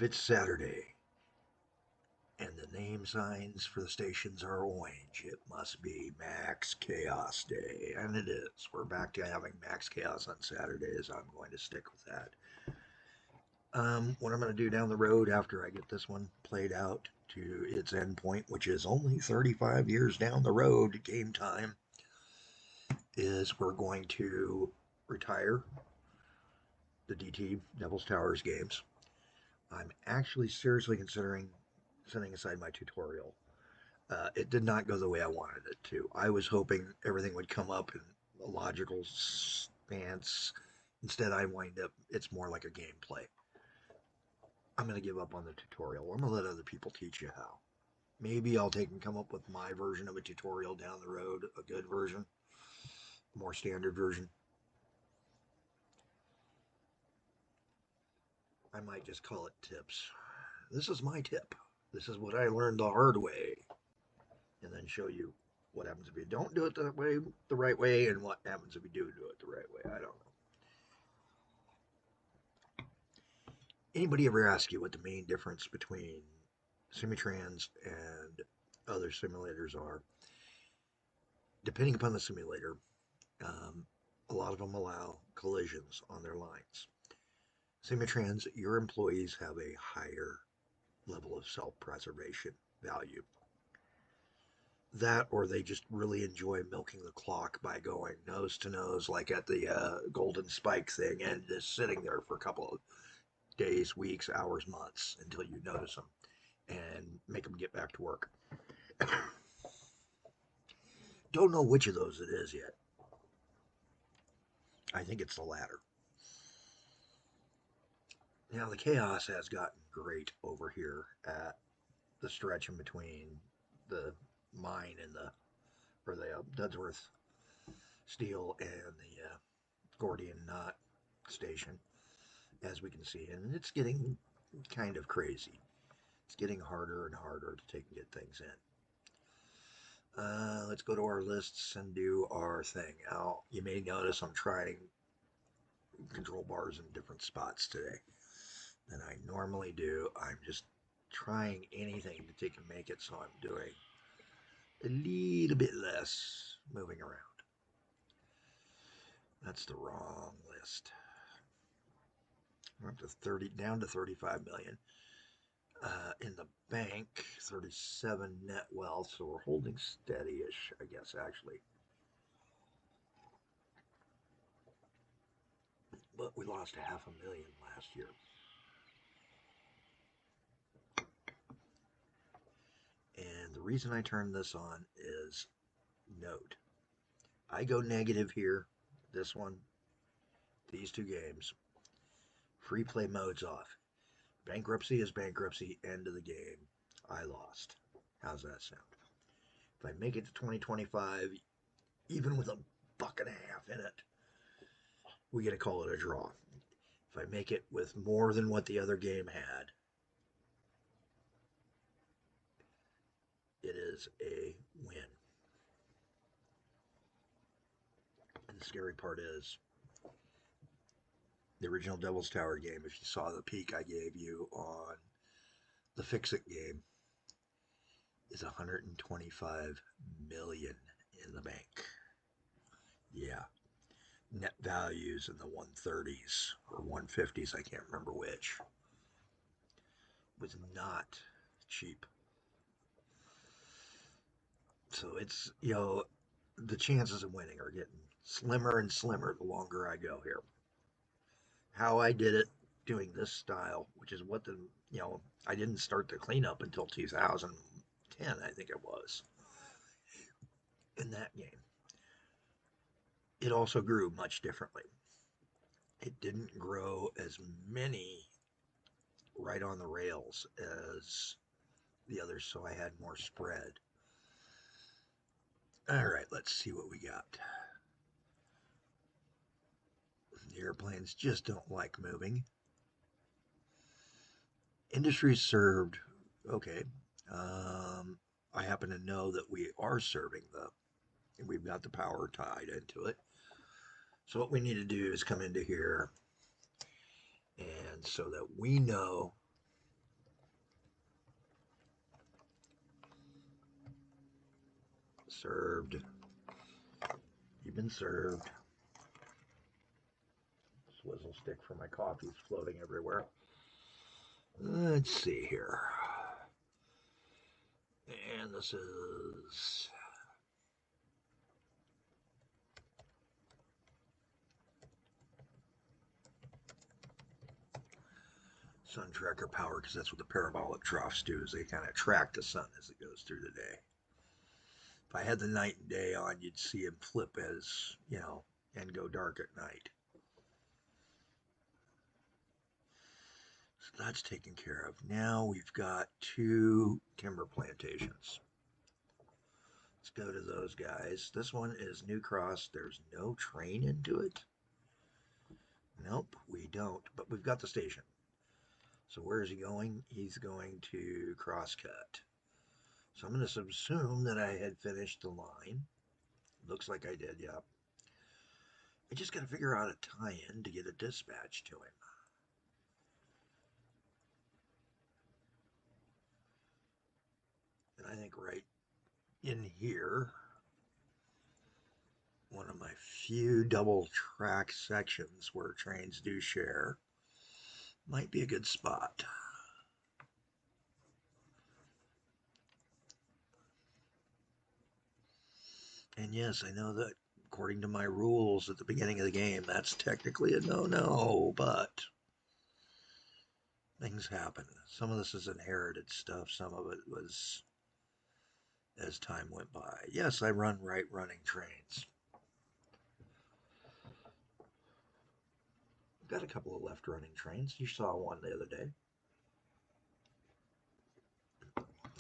If it's Saturday and the name signs for the stations are orange, it must be Max Chaos Day. And it is. We're back to having Max Chaos on Saturdays. I'm going to stick with that. What I'm going to do down the road after I get this one played out to its end point, which is only 35 years down the road, game time, is we're going to retire the DT Devil's Towers games. I'm actually seriously considering setting aside my tutorial. It did not go the way I wanted it to. I was hoping everything would come up in a logical stance. Instead, I wind up, it's more like a gameplay. I'm going to give up on the tutorial. I'm going to let other people teach you how. Maybe I'll take and come up with my version of a tutorial down the road, a good version, more standard version. I might just call it tips. This is my tip. This is what I learned the hard way. And then show you what happens if you don't do it the right way, and what happens if you do it the right way. I don't know. Anybody ever ask you what the main difference between Simutrans and other simulators are? Depending upon the simulator, um, a lot of them allow collisions on their lines. Simutrans, your employees have a higher level of self-preservation value. That, or they just really enjoy milking the clock by going nose to nose, like at the golden spike thing, and just sitting there for a couple of days, weeks, hours, months until you notice them and make them get back to work. Don't know which of those it is yet. I think it's the latter. Now, the chaos has gotten great over here at the stretch in between the mine and the Dudsworth Steel and the Gordian Knot station, as we can see, and it's getting kind of crazy. It's getting harder and harder to take and get things in. Let's go to our lists and do our thing. Now, you may notice I'm trying control bars in different spots today than I normally do. I'm just trying anything to take and make it so I'm doing a little bit less moving around. That's the wrong list. We're up to 30, down to 35 million. In the bank, 37 net wealth, so we're holding steady-ish, I guess, actually. But we lost $500,000 last year. And the reason I turned this on is, note, I go negative here, this one, these two games. Free play mode's off. Bankruptcy is bankruptcy, end of the game. I lost. How's that sound? If I make it to 2025, even with $1.50 in it, we get to call it a draw. If I make it with more than what the other game had, it is a win. And the scary part is, the original Devil's Tower game, if you saw the peak I gave you on the Fix-It game, is 125 million in the bank. Yeah. Net values in the 130s or 150s, I can't remember which. Was not cheap. So it's, the chances of winning are getting slimmer and slimmer the longer I go here. How I did it doing this style, which is what I didn't start the cleanup until 2010, I think it was, in that game. It also grew much differently. It didn't grow as many right on the rails as the others, so I had more spread. All right, let's see what we got. The airplanes just don't like moving. Industries served, okay. I happen to know that we are serving we've got the power tied into it. So what we need to do is come into here, and so that we know Served. You've been served. Swizzle stick for my coffee's floating everywhere. Let's see here. And this is sun tracker power, because that's what the parabolic troughs do, is they kind of track the sun as it goes through the day. If I had the night and day on, you'd see them flip as, and go dark at night. So that's taken care of. Now we've got 2 timber plantations. Let's go to those guys. This one is New Cross. There's no train into it. Nope, we don't, but we've got the station. So where is he going? He's going to Crosscut. So I'm going to assume that I had finished the line. Looks like I did, yeah. I just got to figure out a tie-in to get a dispatch to him. And I think right in here, one of my few double track sections where trains do share, might be a good spot. And yes, I know that according to my rules at the beginning of the game, that's technically a no-no, but things happen. Some of this is inherited stuff. Some of it was as time went by. Yes, I run right-running trains. I've got a couple of left-running trains. You saw one the other day.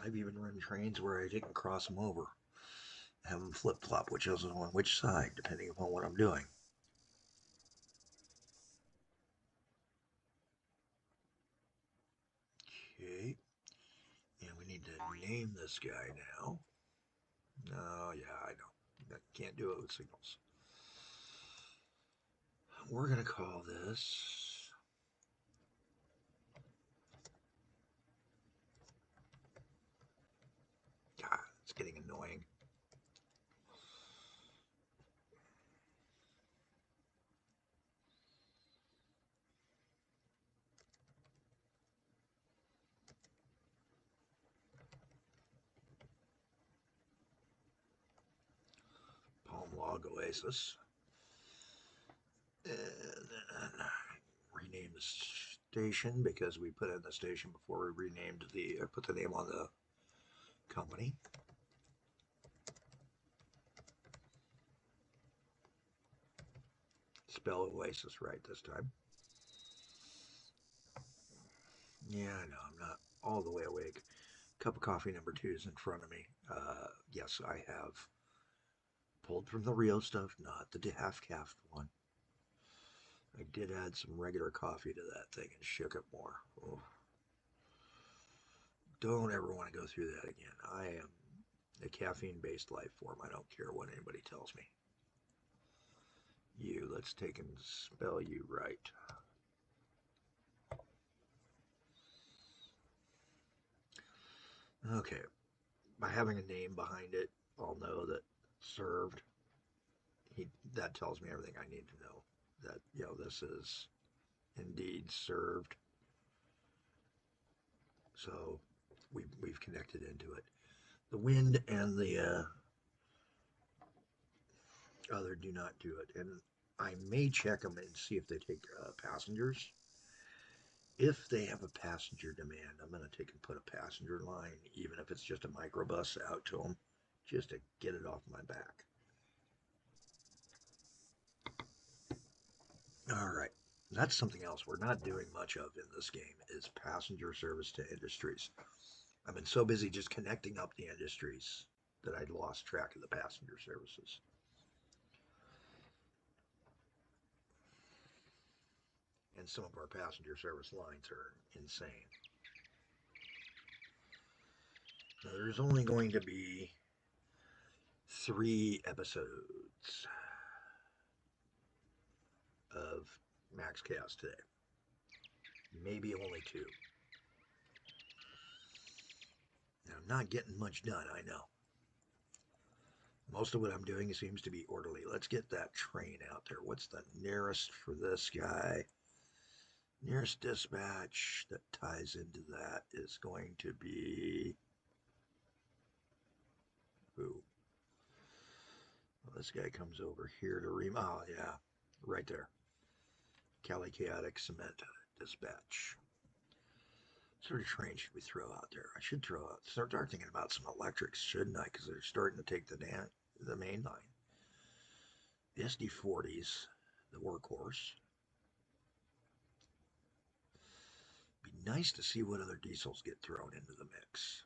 I've even run trains where I didn't cross them over. Have them flip-flop, which is on which side, depending upon what I'm doing. Okay. And we need to name this guy now. Oh, yeah, I know. Can't do it with signals. We're going to call this... God, it's getting annoying. Palm Log Oasis. And then rename the station, because we put in the station before we renamed put the name on the company. Spell Oasis right this time. Yeah, I know, I'm not all the way awake. Cup of coffee number 2 is in front of me. Yes, I have pulled from the Rio stuff, not the half-calf one. I did add some regular coffee to that thing and shook it more. Oh. Don't ever want to go through that again. I am a caffeine-based life form. I don't care what anybody tells me. Let's take and spell you right. Okay, by having a name behind it, I'll know that served. That tells me everything I need to know. That, this is indeed served. So we've connected into it. The wind and the other do not do it. And I may check them and see if they take passengers. If they have a passenger demand, I'm going to take and put a passenger line, even if it's just a microbus, out to them, just to get it off my back. All right. That's something else we're not doing much of in this game, is passenger service to industries. I've been so busy just connecting up the industries that I'd lost track of the passenger services. And some of our passenger service lines are insane. Now, there's only going to be 3 episodes of Max Chaos today. Maybe only 2. Now, I'm not getting much done, I know. Most of what I'm doing seems to be orderly. Let's get that train out there. What's the nearest for this guy? Nearest dispatch that ties into that is going to be... Ooh. Well, this guy comes over here to oh, yeah, right there. Cali Chaotic Cement Dispatch. What sort of train should we throw out there? I should start thinking about some electrics, shouldn't I? Because they're starting to take the main line. The SD40s, the workhorse. Be nice to see what other diesels get thrown into the mix.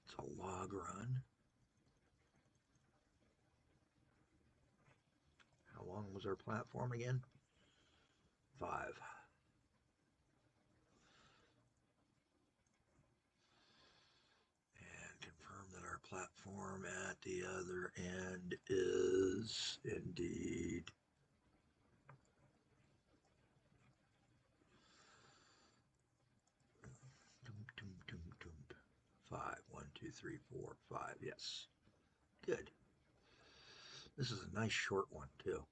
It's a log run. How long was our platform again? 5. And confirm that our platform at the other end is indeed 5. 1, 2, 3, 4, 5. Yes. Good. This is a nice short one, too.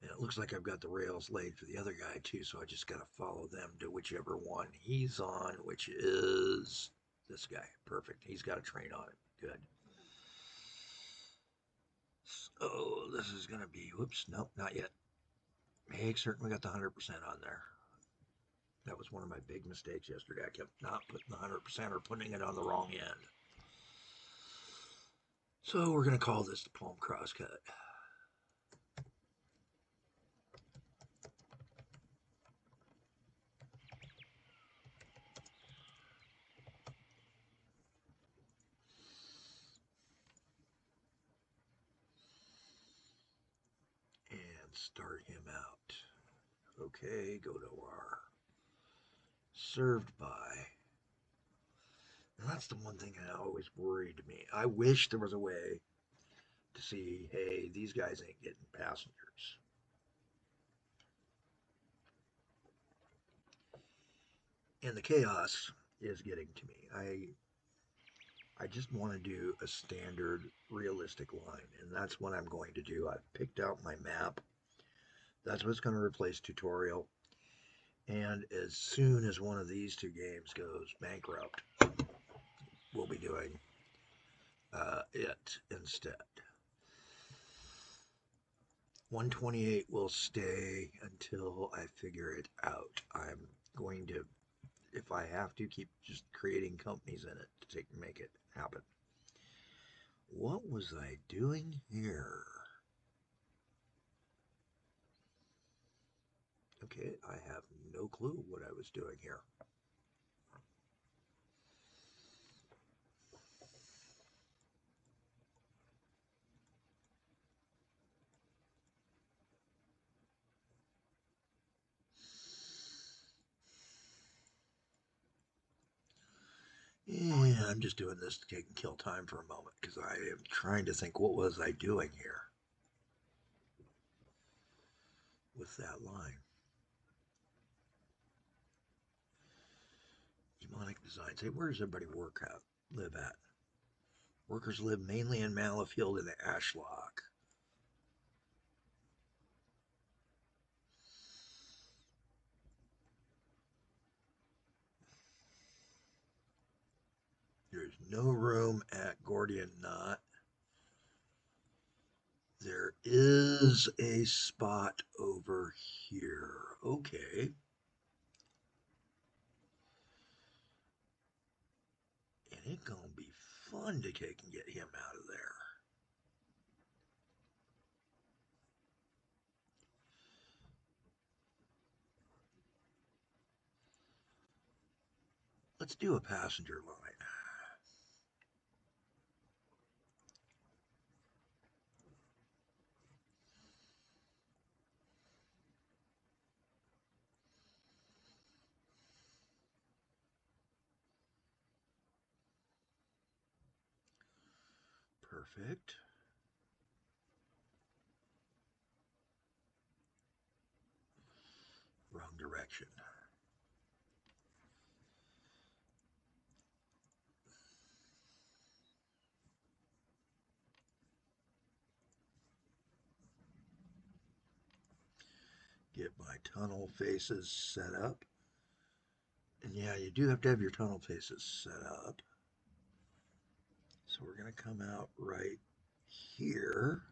And it looks like I've got the rails laid for the other guy, too, so I just got to follow them to whichever one he's on, which is this guy. Perfect. He's got a train on it. Good. So this is going to be, whoops, nope, not yet. Make certain we got the 100% on there. That was one of my big mistakes yesterday. I kept not putting the 100% or putting it on the wrong end. So we're going to call this the palm crosscut. And start him out. Okay, go to our served by. And that's the one thing that always worried me. I wish there was a way to see, hey, these guys ain't getting passengers. And the chaos is getting to me. I just want to do a standard realistic line, and that's what I'm going to do. I've picked out my map. That's what's going to replace tutorial. And as soon as one of these two games goes bankrupt, we'll be doing it instead. 128 will stay until I figure it out. I'm going to, if I have to, keep just creating companies in it to make it happen. What was I doing here? Okay, I have no clue what I was doing here. Yeah, I'm just doing this to take and kill time for a moment because I am trying to think what was I doing here with that line. Demonic designs. Hey, where does everybody live at? Workers live mainly in Malafield and Ashlock. There's no room at Gordian Knot. There is a spot over here. Okay. And it's gonna be fun to take and get him out of there. Let's do a passenger line. Perfect. direction. Get my tunnel faces set up. And yeah, you do have to have your tunnel faces set up. So we're going to come out right here.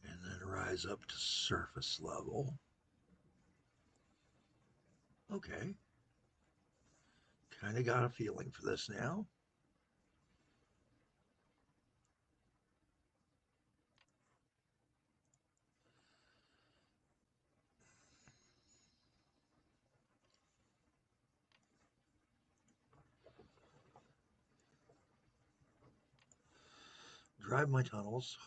And then rise up to surface level. Okay. Kind of got a feeling for this now. Drive my tunnels.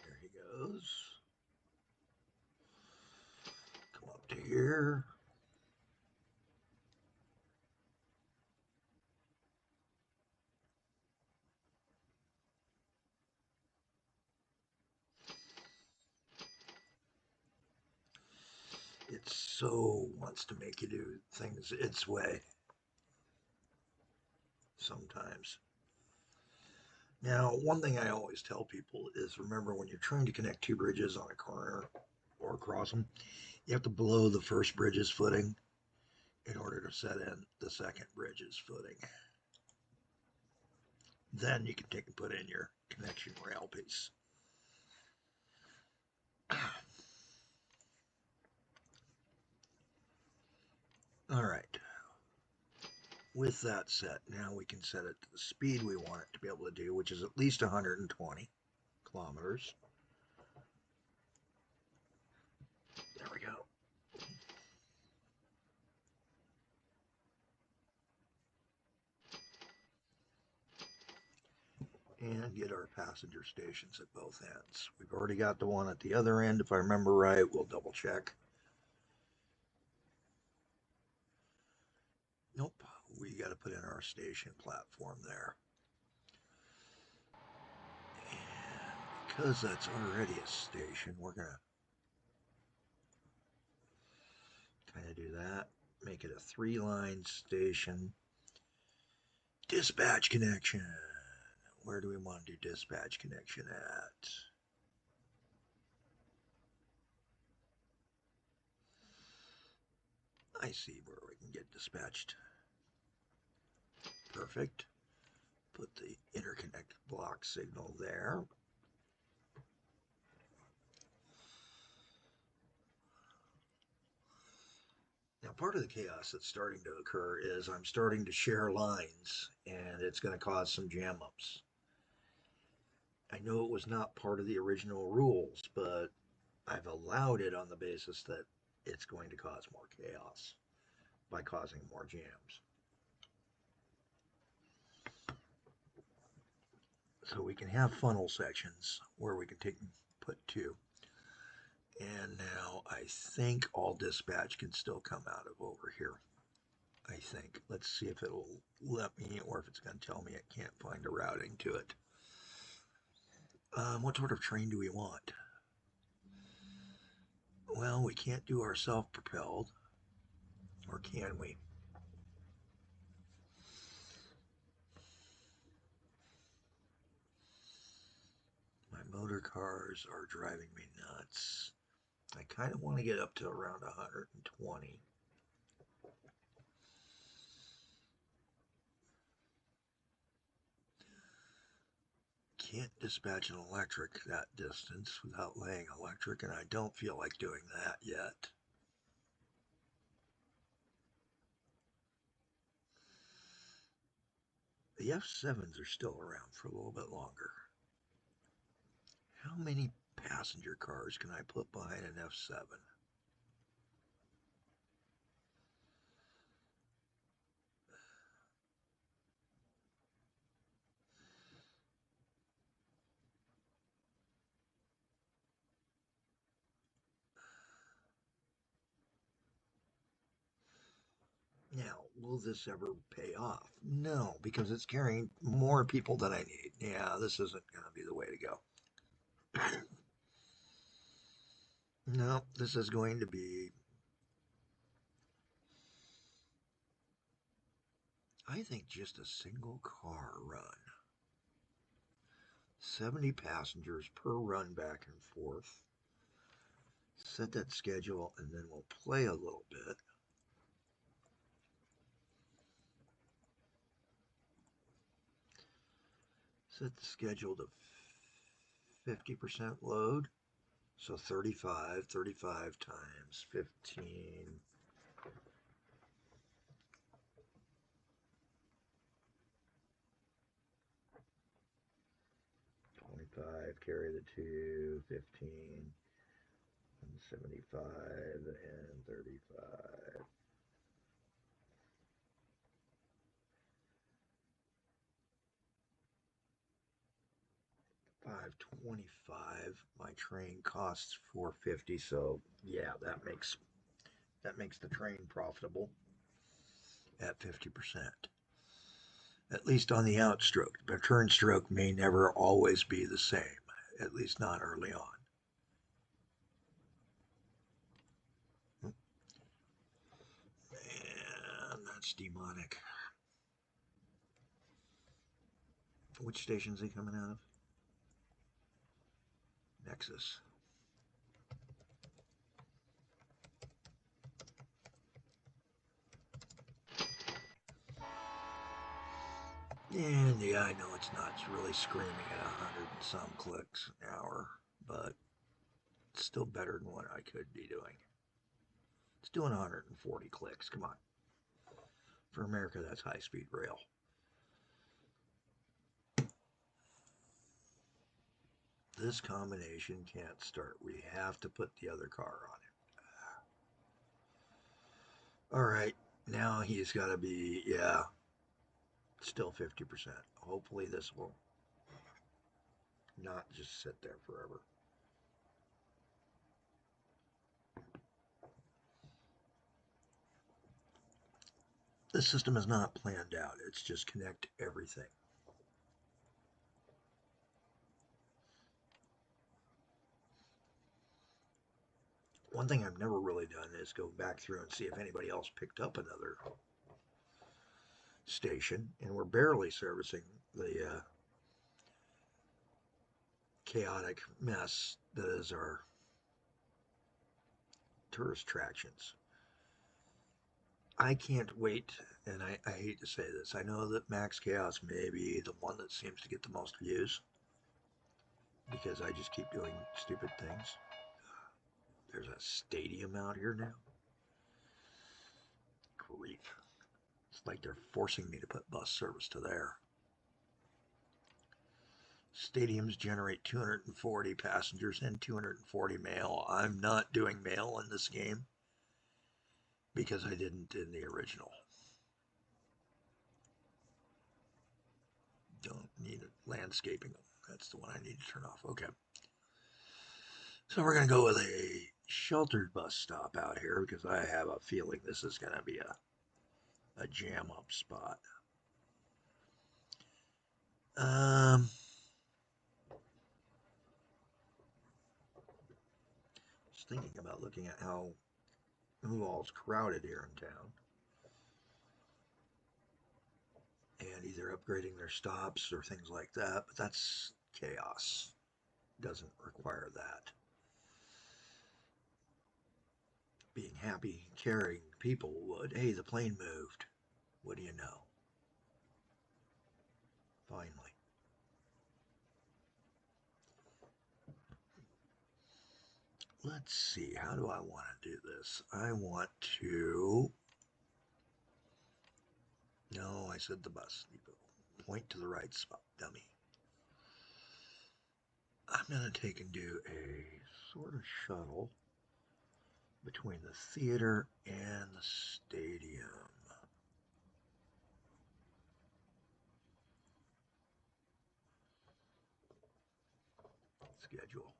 There he goes. Come up to here. It so wants to make you do things its way sometimes. Now, one thing I always tell people is remember when you're trying to connect two bridges on a corner or across them, you have to blow the first bridge's footing in order to set in the second bridge's footing. Then you can take and put in your connection rail piece. All right. With that set, now we can set it to the speed we want it to be able to do, which is at least 120 kilometers. There we go. And get our passenger stations at both ends. We've already got the one at the other end. If I remember right, we'll double check. Nope, we got to put in our station platform there. And because that's already a station, we're going to kind of do that. Make it a 3-line station. Dispatch connection. Where do we want to do dispatch connection at? I see where we can get dispatched. Perfect. Put the interconnect block signal there. Now, part of the chaos that's starting to occur is I'm starting to share lines, and it's going to cause some jam ups. I know it was not part of the original rules, but I've allowed it on the basis that it's going to cause more chaos by causing more jams. So we can have funnel sections where we can put two. And now I think all dispatch can still come out of over here. I think. Let's see if it'll let me or if it's going to tell me it can't find a routing to it. What sort of train do we want? Well, we can't do our self-propelled, or can we? My motor cars are driving me nuts. I kind of want to get up to around 120. Can't dispatch an electric that distance without laying electric, and I don't feel like doing that yet. The F7s are still around for a little bit longer. How many passenger cars can I put behind an F7? will this ever pay off? No, because it's carrying more people than I need. Yeah, this isn't going to be the way to go. No, this is going to be, I think, just a single car run. 70 passengers per run back and forth. Set that schedule and then we'll play a little bit. Set the schedule to 50% load. So 35 times 15. 25, carry the 2, 15, and 75, and 35. 525. My train costs 450, so yeah, that makes the train profitable at 50%. At least on the outstroke. The turn stroke may never always be the same, at least not early on. And that's demonic. Which station's he coming out of? Nexus. And yeah, I know it's not really screaming at 100 and some clicks an hour, but it's still better than what I could be doing. It's doing 140 clicks. Come on. For America, that's high-speed rail. This combination can't start. We have to put the other car on it. All right, now he's got to be, yeah, still 50%. Hopefully this will not just sit there forever. This system is not planned out. It's just connect everything. One thing I've never really done is go back through and see if anybody else picked up another station, and we're barely servicing the chaotic mess that is our tourist attractions. I can't wait, and I hate to say this. I know that Max Chaos may be the one that seems to get the most views because I just keep doing stupid things. There's a stadium out here now. Grief. It's like they're forcing me to put bus service to there. Stadiums generate 240 passengers and 240 mail. I'm not doing mail in this game because I didn't in the original. Don't need it. Landscaping. That's the one I need to turn off. Okay. So we're going to go with a sheltered bus stop out here because I have a feeling this is going to be a jam up spot. Just thinking about looking at who all's crowded here in town. And either upgrading their stops or things like that, but that's chaos. Doesn't require that. Being happy, caring people would. Hey, the plane moved. What do you know? Finally. Let's see, how do I want to do this? I want to... No, I said the bus depot. Point to the right spot, dummy. I'm going to take and do a sort of shuttle between the theater and the stadium. Schedule.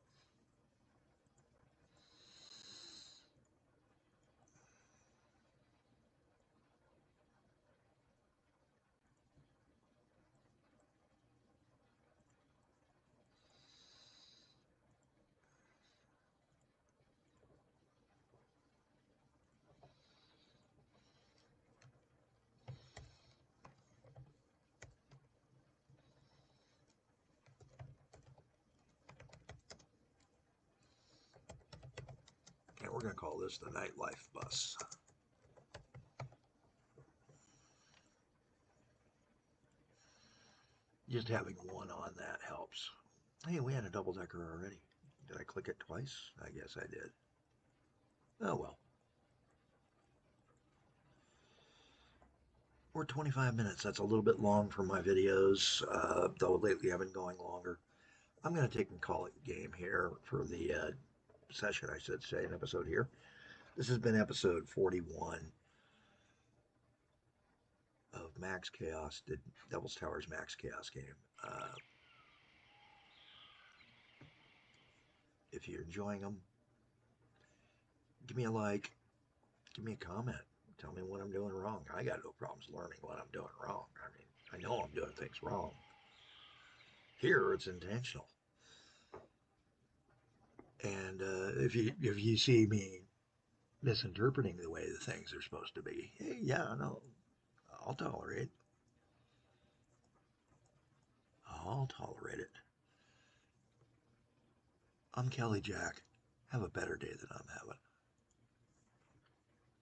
We're going to call this the nightlife bus. Just having one on that helps. Hey, we had a double-decker already. Did I click it twice? I guess I did. Oh well. We're 25 minutes. That's a little bit long for my videos, though lately I've been going longer. I'm going to take and call it game here for the session, I should say, an episode here. This has been episode 41 of Max Chaos, the Devil's Towers Max Chaos game. If you're enjoying them, give me a like, give me a comment, tell me what I'm doing wrong. I got no problems learning what I'm doing wrong. I mean, I know I'm doing things wrong. Here, it's intentional. And if you see me misinterpreting the way the things are supposed to be, hey, yeah, no, I'll tolerate. I'll tolerate it. I'm Kelly Jack. Have a better day than I'm having.